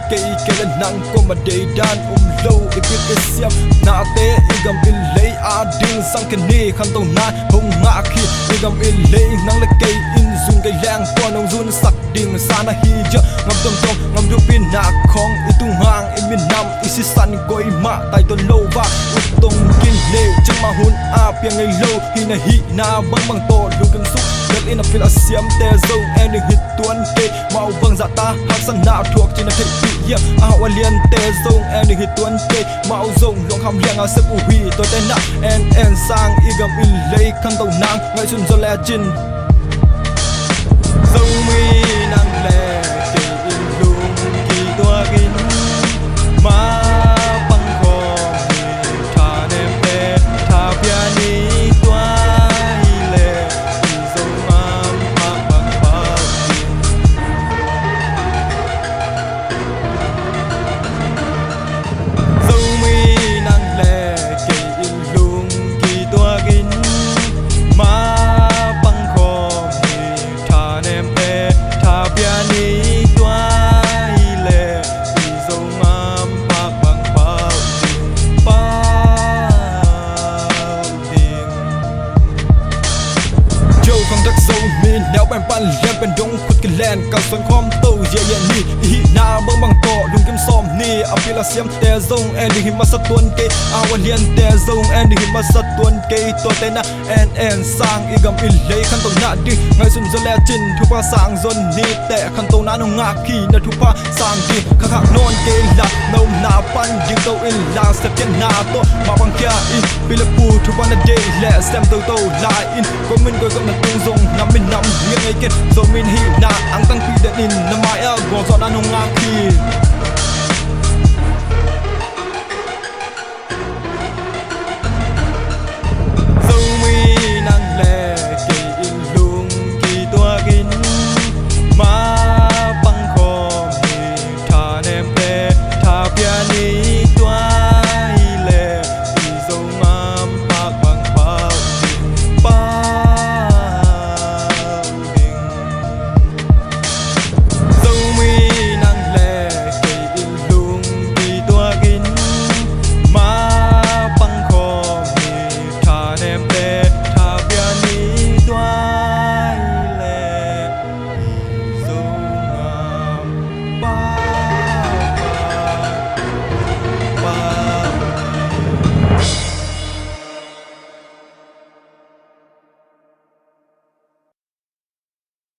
cây lên nang ko ma day dan lâu ipit isiam na te igam ilay ading sang kani khan to na hung nga khi igam ilay nang le cây in zun cây lang ko nong zun sak ding sana hi ja ngam tom tom ngam du pin na khong itung hang imin nam isi san koi ma tai to lova utong kin le chama hun a piang ngai lo hi na bang to lu kan su dal in a fil asiam te zo and hit tuan te mau bang za ta hak san na thuak chin a thei pi ya a walian te zo and hit tuan te mau zong long ham liang a se pu hi to te na and sang igam in lei kan to nang ngai sun zo la chin zo mi nang le ke in lung ki tua kin ma bang ko tha ne pe tha pia ni tua hi le zo mam pa bang pa zo mi nang le ke in lung ki tua kin ma bang ko tha ne pe tha pia ni tua hi le zo mam pa bang pa pa ding Joe không đắc sâu mình nếu bạn pan lên bên đông khuất cái len cao xuân khom tàu dễ dàng ni hi na băng băng to lung kim som ni apila siam te zong and hi masat tuan ke awan lian te zong and hi masat tuan ke to te na and sang igam ilay kan to na di ngai sun zo le chin thu pa sang zon ni te kan to na no nga ki na thu pa sang di khak khak non ke la no na pan ding to in la se ken na to ma bang kya in pila pu thu pa na day le sem to la in ko min ko na tung zong nam min nam ngai ken zo min hi na ang tang pi da in na mai a go zo na no nga ki